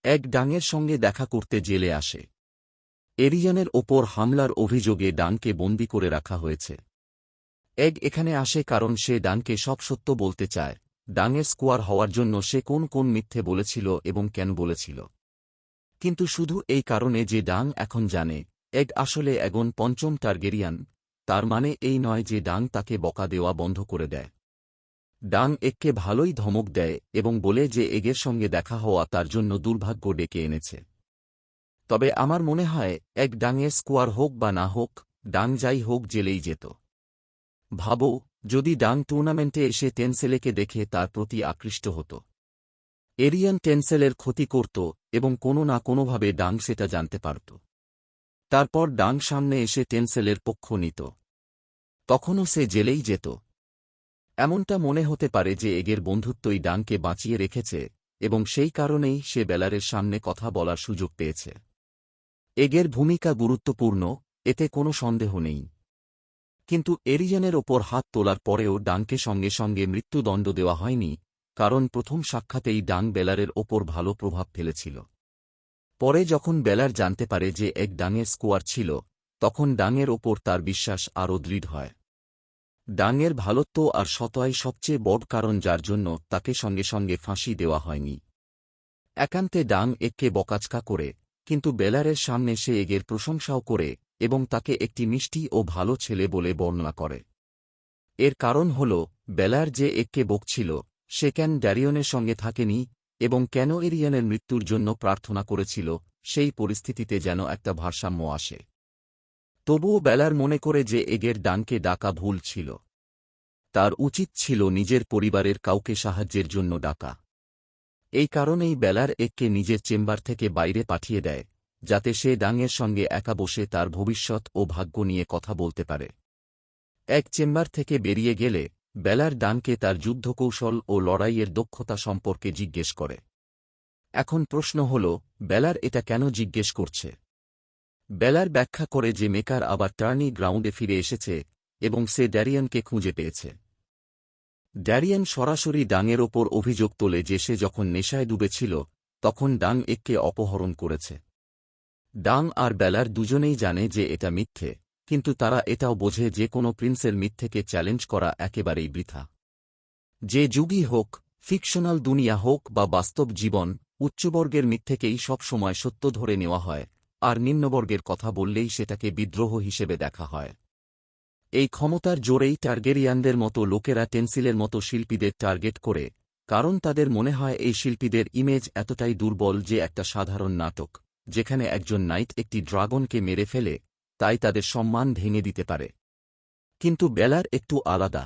এক ডাংয়ের সঙ্গে দেখা করতে জেলে আসে। এরিয়ানের ওপর হামলার অভিযোগে ডাংকে বন্দী করে রাখা হয়েছে। এগ এখানে আসে কারণ সে ডাংকে সব সত্য বলতে চায়, ডাংয়ের স্কোয়ার হওয়ার জন্য সে কোন কোন মিথ্যে বলেছিল এবং কেন বলেছিল। কিন্তু শুধু এই কারণে যে ডাং এখন জানে এগ আসলে একজন পঞ্চম টার্গেরিয়ান, তার মানে এই নয় যে ডাং তাকে বকা দেওয়া বন্ধ করে দেয়। ডাং এগকে ভালোই ধমক দেয় এবং বলে যে এগের সঙ্গে দেখা হওয়া তার জন্য দুর্ভাগ্য ডেকে এনেছে। তবে আমার মনে হয় এগ ডাংয়ের স্কোয়ার হোক বা না হোক, ডাং যাই হোক জেলেই যেত। ভাবো, যদি ডাং টুর্নামেন্টে এসে টেনসেলেকে দেখে তার প্রতি আকৃষ্ট হতো। এরিয়ান টেনসেলের ক্ষতি করত এবং কোনো না কোনোভাবে ডাং সেটা জানতে পারত। তারপর ডাং সামনে এসে টেনসেলের পক্ষ নিত। তখনও সে জেলেই যেত। এমনটা মনে হতে পারে যে এগের বন্ধুত্বই ডাংকে বাঁচিয়ে রেখেছে এবং সেই কারণেই সে বেলারের সামনে কথা বলার সুযোগ পেয়েছে। এগের ভূমিকা গুরুত্বপূর্ণ, এতে কোনো সন্দেহ নেই। কিন্তু এরিয়ানের ওপর হাত তোলার পরেও ডাংকে সঙ্গে সঙ্গে মৃত্যুদণ্ড দেওয়া হয়নি, কারণ প্রথম সাক্ষাতেই ডাং বেলারের ওপর ভালো প্রভাব ফেলেছিল। পরে যখন বেলার জানতে পারে যে এক ডাংয়ের স্কোয়ার ছিল, তখন ডাংয়ের ওপর তার বিশ্বাস আরও দৃঢ় হয়। ডাংয়ের ভালোত্ব আর সততাই সবচেয়ে বড় কারণ যার জন্য তাকে সঙ্গে সঙ্গে ফাঁসি দেওয়া হয়নি। একান্তে ডাং এগকে বকাচকা করে, কিন্তু বেলারের সামনে সে এগের প্রশংসাও করে এবং তাকে একটি মিষ্টি ও ভালো ছেলে বলে বর্ণনা করে। এর কারণ হল বেলার যে এগকে বকছিল সে কেন ড্যারিয়নের সঙ্গে থাকেনি এবং কেন এরিয়ানের মৃত্যুর জন্য প্রার্থনা করেছিল, সেই পরিস্থিতিতে যেন একটা ভারসাম্য আসে। তবুও বেলার মনে করে যে এগের ডাংকে ডাকা ভুল ছিল। তার উচিত ছিল নিজের পরিবারের কাউকে সাহায্যের জন্য ডাকা। এই কারণেই বেলার এগকে নিজের চেম্বার থেকে বাইরে পাঠিয়ে দেয়, যাতে সে ডাংয়ের সঙ্গে একা বসে তার ভবিষ্যৎ ও ভাগ্য নিয়ে কথা বলতে পারে। এক চেম্বার থেকে বেরিয়ে গেলে বেলার ডাংকে তার যুদ্ধকৌশল ও লড়াইয়ের দক্ষতা সম্পর্কে জিজ্ঞেস করে। এখন প্রশ্ন হল, বেলার এটা কেন জিজ্ঞেস করছে? বেলার ব্যাখ্যা করে যে মেকার আবার টার্নি গ্রাউন্ডে ফিরে এসেছে এবং সে ড্যারিয়ানকে খুঁজে পেয়েছে। ড্যারিয়ান সরাসরি ডাংয়ের ওপর অভিযোগ তোলে যে সে যখন নেশায় ডুবেছিল তখন ডাং এগকে অপহরণ করেছে। ডাং আর বেলার দুজনেই জানে যে এটা মিথ্যে, কিন্তু তারা এটাও বোঝে যে কোনো প্রিন্সের মিথ্যেকে চ্যালেঞ্জ করা একেবারেই বৃথা। যে যুগই হোক, ফিকশনাল দুনিয়া হোক বা বাস্তব জীবন, উচ্চবর্গের মিথ্যেকেই সব সময় সত্য ধরে নেওয়া হয়, আর নিম্নবর্গের কথা বললেই সেটাকে বিদ্রোহ হিসেবে দেখা হয়। এই ক্ষমতার জোরেই টার্গেরিয়ানদের মতো লোকেরা টেনসিলের মতো শিল্পীদের টার্গেট করে, কারণ তাদের মনে হয় এই শিল্পীদের ইমেজ এতটাই দুর্বল যে একটা সাধারণ নাটক, যেখানে একজন নাইট একটি ড্রাগনকে মেরে ফেলে, তাই তাদের সম্মান ভেঙে দিতে পারে। কিন্তু বেলার একটু আলাদা।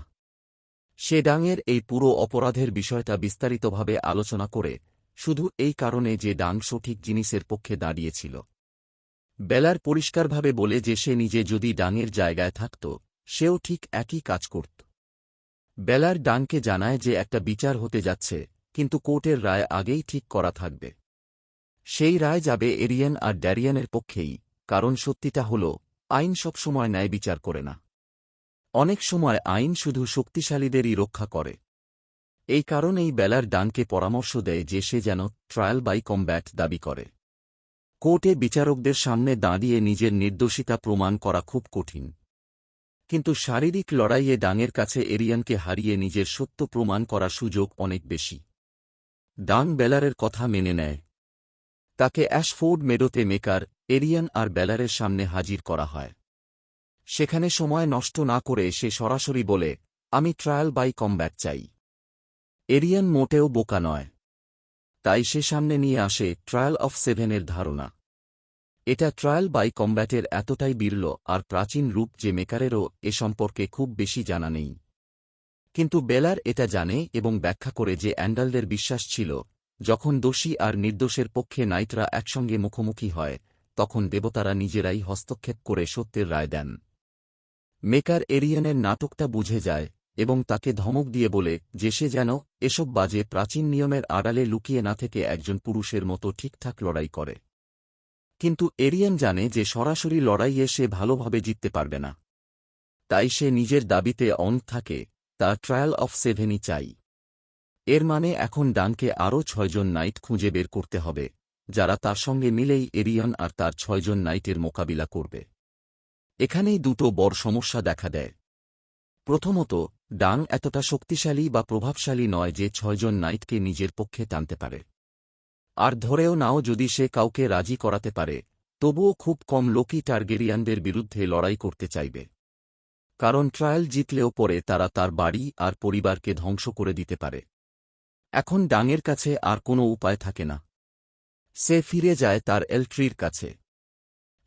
সে ডাংয়ের এই পুরো অপরাধের বিষয়টা বিস্তারিতভাবে আলোচনা করে, শুধু এই কারণে যে ডাং সঠিক জিনিসের পক্ষে দাঁড়িয়েছিল। বেলার পরিষ্কারভাবে বলে যে সে নিজে যদি ডাংয়ের জায়গায় থাকত, সেও ঠিক একই কাজ করত। বেলার ডাংকে জানায় যে একটা বিচার হতে যাচ্ছে, কিন্তু কোর্টের রায় আগেই ঠিক করা থাকবে। সেই রায় যাবে এরিয়ান আর ড্যারিয়ানের পক্ষেই, কারণ সত্যিটা হল, আইন সবসময় ন্যায় বিচার করে না। অনেক সময় আইন শুধু শক্তিশালীদেরই রক্ষা করে। এই কারণেই বেলার ডাংকে পরামর্শ দেয় যে সে যেন ট্রায়াল বাই কমব্যাট দাবি করে। কোর্টে বিচারকদের সামনে দাঁড়িয়ে নিজের নির্দোষিতা প্রমাণ করা খুব কঠিন। কিন্তু শারীরিক লড়াইয়ে ডাংয়ের কাছে এরিয়ানকে হারিয়ে নিজের সত্য প্রমাণ করার সুযোগ অনেক বেশি। ডাং বেলারের কথা মেনে নেয়। তাকে অ্যাশফোর্ড মেডোতে মেকার, এরিয়ান আর বেলারের সামনে হাজির করা হয়। সেখানে সময় নষ্ট না করে সে সরাসরি বলে, আমি ট্রায়াল বাই কমব্যাট চাই। এরিয়ান মোটেও বোকা নয়। তাই সে সামনে নিয়ে আসে ট্রায়াল অফ 7-এর ধারণা। এটা ট্রায়াল বাই কমব্যাটের এতটাই বিরল আর প্রাচীন রূপ যে মেকারেরও এ সম্পর্কে খুব বেশি জানা নেই। কিন্তু বেলার এটা জানে এবং ব্যাখ্যা করে যে অ্যান্ডালদের বিশ্বাস ছিল, যখন দোষী আর নির্দোষের পক্ষে নাইটরা একসঙ্গে মুখোমুখি হয়, তখন দেবতারা নিজেরাই হস্তক্ষেপ করে সত্যের রায় দেন। মেকার এরিয়ানের নাটকটা বুঝে যায় এবং তাকে ধমক দিয়ে বলে যে সে যেন এসব বাজে প্রাচীন নিয়মের আড়ালে লুকিয়ে না থেকে একজন পুরুষের মতো ঠিকঠাক লড়াই করে। কিন্তু এরিয়ান জানে যে সরাসরি লড়াইয়ে সে ভালোভাবে জিততে পারবে না। তাই সে নিজের দাবিতে অনড় থাকে, তার ট্রায়াল অফ 7ই চাই। এর মানে এখন ডাংকে আরও 6 জন নাইট খুঁজে বের করতে হবে, যারা তার সঙ্গে মিলেই এরিয়ন আর তার 6 জন নাইটের মোকাবিলা করবে। এখানেই দুটো বড় সমস্যা দেখা দেয়। প্রথমত, ডাং এতটা শক্তিশালী বা প্রভাবশালী নয় যে 6 জন নাইটকে নিজের পক্ষে টানতে পারে। আর ধরেও নাও যদি সে কাউকে রাজি করাতে পারে, তবুও খুব কম লোকই টার্গেরিয়ানদের বিরুদ্ধে লড়াই করতে চাইবে। কারণ ট্রায়াল জিতলেও পরে তারা তার বাড়ি আর পরিবারকে ধ্বংস করে দিতে পারে। এখন ডাংয়ের কাছে আর কোনো উপায় থাকে না। সে ফিরে যায় তার এলট্রির কাছে।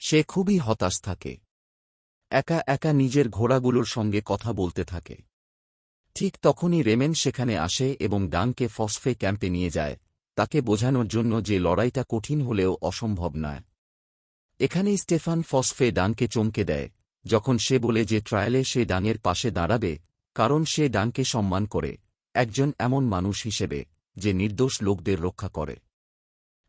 সে খুবই হতাশ থাকে। একা একা নিজের ঘোড়াগুলোর সঙ্গে কথা বলতে থাকে। ঠিক তখনই রেমেন সেখানে আসে এবং ডাংকে ফসফে ক্যাম্পে নিয়ে যায়, তাকে বোঝানোর জন্য যে লড়াইটা কঠিন হলেও অসম্ভব নয়। এখানেই স্টেফান ফসফে ডাংকে চমকে দেয় যখন সে বলে যে ট্রায়ালে সে ডাংয়ের পাশে দাঁড়াবে, কারণ সে ডাংকে সম্মান করে, একজন এমন মানুষ হিসেবে যে নির্দোষ লোকদের রক্ষা করে।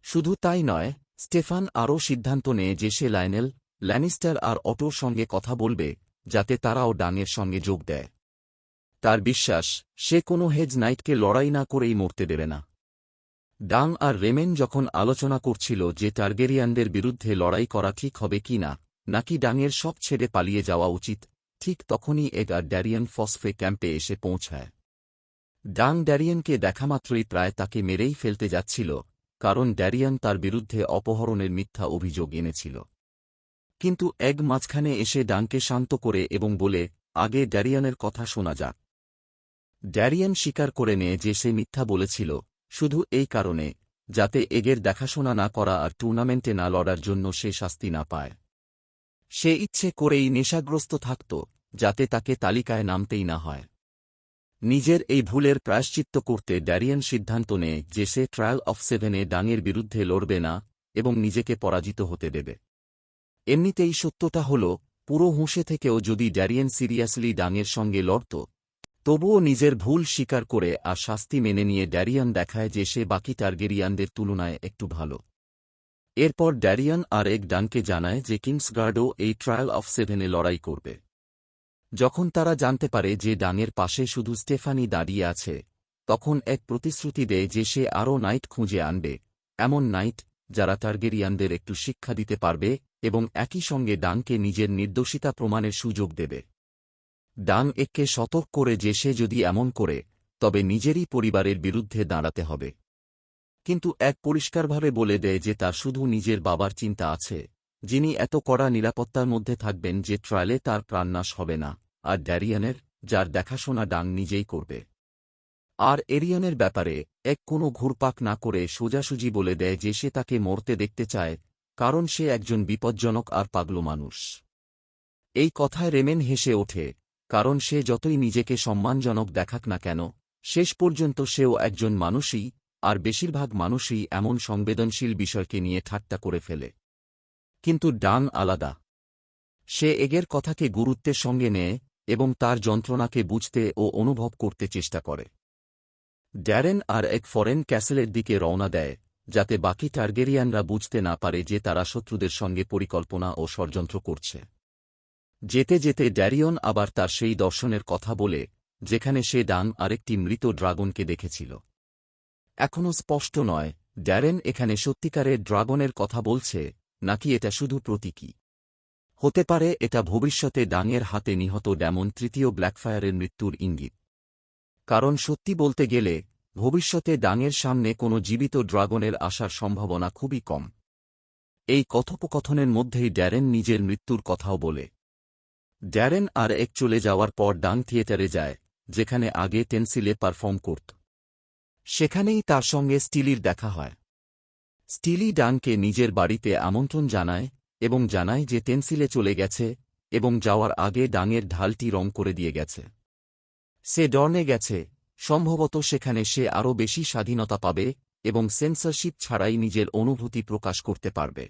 শুধু তাই নয়, স্টেফান আরও সিদ্ধান্ত নেয় যে সে লায়নেল, ল্যানিস্টার আর অটোর সঙ্গে কথা বলবে, যাতে তারাও ডাংয়ের সঙ্গে যোগ দেয়। তার বিশ্বাস, সে কোনো হেজ নাইটকে লড়াই না করেই মরতে দেবে না। ডাং আর রেমেন যখন আলোচনা করছিল যে টার্গেরিয়ানদের বিরুদ্ধে লড়াই করা ঠিক হবে কি না, নাকি ডাংয়ের সব ছেড়ে পালিয়ে যাওয়া উচিত, ঠিক তখনই এগ আর ড্যারিয়ান ফসফে ক্যাম্পে এসে পৌঁছায়। ডাং ড্যারিয়ানকে দেখামাত্রই প্রায় তাকে মেরেই ফেলতে যাচ্ছিল, কারণ ড্যারিয়ান তার বিরুদ্ধে অপহরণের মিথ্যা অভিযোগ এনেছিল। কিন্তু এগ মাঝখানে এসে ডাংকে শান্ত করে এবং বলে, আগে ড্যারিয়ানের কথা শোনা যাক। ড্যারিয়ান স্বীকার করে নেয় যে সে মিথ্যা বলেছিল, শুধু এই কারণে যাতে এগের দেখাশোনা না করা আর টুর্নামেন্টে না লড়ার জন্য সে শাস্তি না পায়। সে ইচ্ছে করেই নেশাগ্রস্ত থাকত, যাতে তাকে তালিকায় নামতেই না হয়। নিজের এই ভুলের প্রায়শ্চিত্ত করতে ড্যারিয়ান সিদ্ধান্ত নেয় যে সে ট্রায়াল অফ 7-এ ডাংয়ের বিরুদ্ধে লড়বে না এবং নিজেকে পরাজিত হতে দেবে। এমনিতেই সত্যটা হল, পুরো হুঁশে থেকেও যদি ড্যারিয়ান সিরিয়াসলি ডাংয়ের সঙ্গে লড়ত, তবুও নিজের ভুল স্বীকার করে আর শাস্তি মেনে নিয়ে ড্যারিয়ান দেখায় যে সে বাকি টার্গেরিয়ানদের তুলনায় একটু ভালো। এরপর ড্যারিয়ান আর এগ ডাংকে জানায় যে কিংসগার্ডও এই ট্রায়াল অফ 7-এ লড়াই করবে। যখন তারা জানতে পারে যে ডাংয়ের পাশে শুধু স্টেফানি দাঁড়িয়ে আছে, তখন এক প্রতিশ্রুতি দেয় যে সে আরও নাইট খুঁজে আনবে, এমন নাইট যারা টার্গেরিয়ানদের একটু শিক্ষা দিতে পারবে এবং একই সঙ্গে ডাংকে নিজের নির্দোষিতা প্রমাণের সুযোগ দেবে। ডাং একে সতর্ক করে যে সে যদি এমন করে, তবে নিজেরই পরিবারের বিরুদ্ধে দাঁড়াতে হবে। কিন্তু এক পরিষ্কারভাবে বলে দেয় যে তার শুধু নিজের বাবার চিন্তা আছে, যিনি এত কড়া নিরাপত্তার মধ্যে থাকবেন যে ট্রায়ালে তার প্রাণনাশ হবে না, আর ড্যারিয়ানের, যার দেখাশোনা ডাং নিজেই করবে। আর এরিয়নের ব্যাপারে এক কোনো ঘুরপাক না করে সোজাসুজি বলে দেয় যে সে তাকে মরতে দেখতে চায়, কারণ সে একজন বিপজ্জনক আর পাগল মানুষ। এই কথায় রেমেন হেসে ওঠে, কারণ সে যতই নিজেকে সম্মানজনক দেখাক না কেন, শেষ পর্যন্ত সেও একজন মানুষই, আর বেশিরভাগ মানুষই এমন সংবেদনশীল বিষয়কে নিয়ে ঠাট্টা করে ফেলে। কিন্তু ডাং আলাদা। সে এগের কথাকে গুরুত্বের সঙ্গে নেয় এবং তার যন্ত্রণাকে বুঝতে ও অনুভব করতে চেষ্টা করে। ড্যারেন আর এক ফরেন ক্যাসেলের দিকে রওনা দেয়, যাতে বাকি টার্গেরিয়ানরা বুঝতে না পারে যে তারা শত্রুদের সঙ্গে পরিকল্পনা ও ষড়যন্ত্র করছে। যেতে যেতে ড্যারিয়ন আবার তার সেই দর্শনের কথা বলে, যেখানে সে ডাং আরেকটি মৃত ড্রাগনকে দেখেছিল। এখনও স্পষ্ট নয়, ড্যারেন এখানে সত্যিকারের ড্রাগনের কথা বলছে নাকি এটা শুধু প্রতীকী। হতে পারে এটা ভবিষ্যতে ডাংয়ের হাতে নিহত ড্যামন তৃতীয় ব্ল্যাকফায়ারের মৃত্যুর ইঙ্গিত। কারণ সত্যি বলতে গেলে, ভবিষ্যতে ডাংয়ের সামনে কোনো জীবিত ড্রাগনের আসার সম্ভাবনা খুবই কম। এই কথোপকথনের মধ্যেই ড্যারেন নিজের মৃত্যুর কথাও বলে। ড্যারেন আর এক চলে যাওয়ার পর ডাং থিয়েটারে যায়, যেখানে আগে টেনসিলে পারফর্ম করত। সেখানেই তার সঙ্গে স্টিলির দেখা হয়। স্টিলি ডাংকে নিজের বাড়িতে আমন্ত্রণ জানায় এবং জানায় যে টেনসিলে চলে গেছে এবং যাওয়ার আগে ডাংয়ের ঢালটি রং করে দিয়ে গেছে। সে ডর্নে গেছে, সম্ভবত সেখানে সে আরও বেশি স্বাধীনতা পাবে এবং সেন্সরশিপ ছাড়াই নিজের অনুভূতি প্রকাশ করতে পারবে।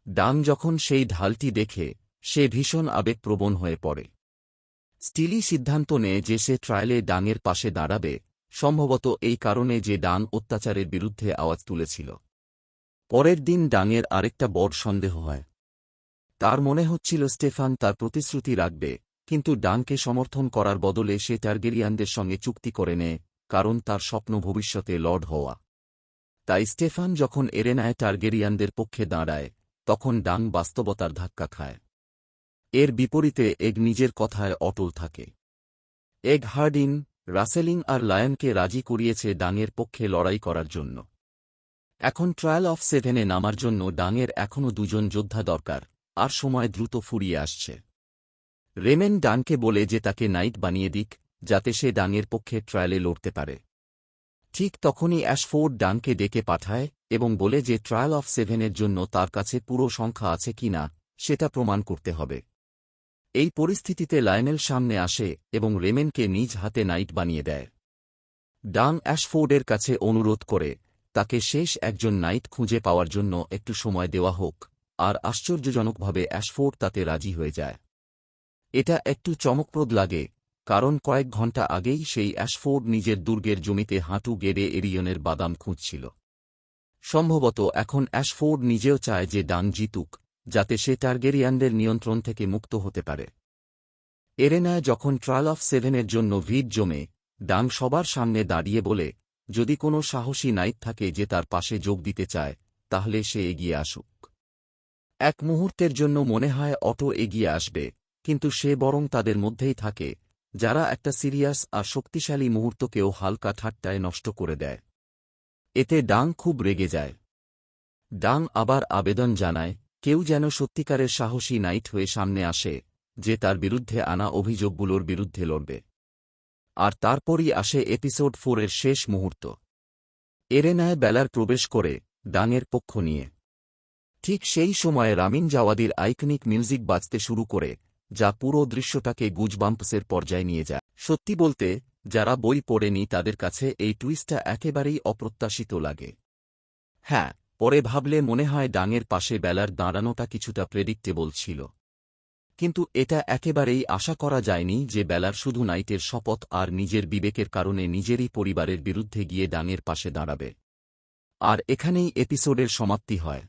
ডাং যখন সেই ঢালটি দেখে, সে ভীষণ আবেগপ্রবণ হয়ে পড়ে। স্টিলি সিদ্ধান্ত নেয় যে সে ট্রায়ালে ডাংয়ের পাশে দাঁড়াবে, সম্ভবত এই কারণে যে ডাং অত্যাচারের বিরুদ্ধে আওয়াজ তুলেছিল। পরের দিন ডাংয়ের আরেকটা বড় সন্দেহ হয়। তার মনে হচ্ছিল স্টেফান তার প্রতিশ্রুতি রাখবে, কিন্তু ডাংকে সমর্থন করার বদলে সে টার্গেরিয়ানদের সঙ্গে চুক্তি করে নেয়, কারণ তার স্বপ্ন ভবিষ্যতে লর্ড হওয়া। তাই স্টেফান যখন এরেনায় টার্গেরিয়ানদের পক্ষে দাঁড়ায় তখন ডাং বাস্তবতার ধাক্কা খায়। এর বিপরীতে এগ নিজের কথায় অটল থাকে। এগ হার্ডিন, রাসেলিং আর লায়নকে রাজি করিয়েছে ডাংয়ের পক্ষে লড়াই করার জন্য। এখন ট্রায়াল অফ সেভেনে নামার জন্য ডাংয়ের এখনও দুজন যোদ্ধা দরকার, আর সময় দ্রুত ফুরিয়ে আসছে। রেমেন ডাংকে বলে যে তাকে নাইট বানিয়ে দিক, যাতে সে ডাংয়ের পক্ষে ট্রায়ালে লড়তে পারে। ঠিক তখনই অ্যাশফোর্ড ডাংকে ডেকে পাঠায় এবং বলে যে ট্রায়াল অফ সেভেনের জন্য তার কাছে পুরো সংখ্যা আছে কিনা সেটা প্রমাণ করতে হবে। এই পরিস্থিতিতে লায়নেল সামনে আসে এবং রেমেনকে নিজ হাতে নাইট বানিয়ে দেয়। ডাং অ্যাশফোর্ডের কাছে অনুরোধ করে তাকে শেষ একজন নাইট খুঁজে পাওয়ার জন্য একটু সময় দেওয়া হোক, আর আশ্চর্যজনকভাবে অ্যাশফোর্ড তাতে রাজি হয়ে যায়। এটা একটু চমকপ্রদ লাগে, কারণ কয়েক ঘণ্টা আগেই সেই অ্যাশফোর্ড নিজের দুর্গের জমিতে হাঁটু গেড়ে এরিয়নের বাদাম খুঁজছিল। সম্ভবত এখন অ্যাশফোর্ড নিজেও চায় যে ডাং জিতুক, যাতে সে টার্গেরিয়ানদের নিয়ন্ত্রণ থেকে মুক্ত হতে পারে। এরেনায় যখন ট্রায়াল অফ সেভেনের জন্য ভিড় জমে, ডাং সবার সামনে দাঁড়িয়ে বলে, যদি কোনো সাহসী নাইট থাকে যে তার পাশে যোগ দিতে চায়, তাহলে সে এগিয়ে আসুক। এক মুহূর্তের জন্য মনে হয় অটো এগিয়ে আসবে, কিন্তু সে বরং তাদের মধ্যেই থাকে, যারা একটা সিরিয়াস আর শক্তিশালী মুহূর্তকেও হালকা ঠাট্টায় নষ্ট করে দেয়। এতে ডাং খুব রেগে যায়। ডাং আবার আবেদন জানায়, কেউ যেন সত্যিকারের সাহসী নাইট হয়ে সামনে আসে, যে তার বিরুদ্ধে আনা অভিযোগগুলোর বিরুদ্ধে লড়বে। আর তারপরই আসে এপিসোড 4 এর শেষ মুহূর্ত। এরেনায় বেলার প্রবেশ করে, ডাংয়ের পক্ষ নিয়ে। ঠিক সেই সময়ে রামিন জাওয়াদির আইকনিক মিউজিক বাজতে শুরু করে, যা পুরো দৃশ্যটাকে গুজবাম্পসের পর্যায়ে নিয়ে যায়। সত্যি বলতে, যারা বই পড়েনি তাদের কাছে এই টুইস্টটা একেবারেই অপ্রত্যাশিত লাগে। হ্যাঁ, পরে ভাবলে মনে হয় ডাংয়ের পাশে বেলার দাঁড়ানোটা কিছুটা প্রেডিক্টেবল ছিল। কিন্তু এটা একেবারেই আশা করা যায়নি যে বেলার শুধু নাইটের শপথ আর নিজের বিবেকের কারণে নিজেরই পরিবারের বিরুদ্ধে গিয়ে ডাংয়ের পাশে দাঁড়াবে। আর এখানেই এপিসোডের সমাপ্তি হয়।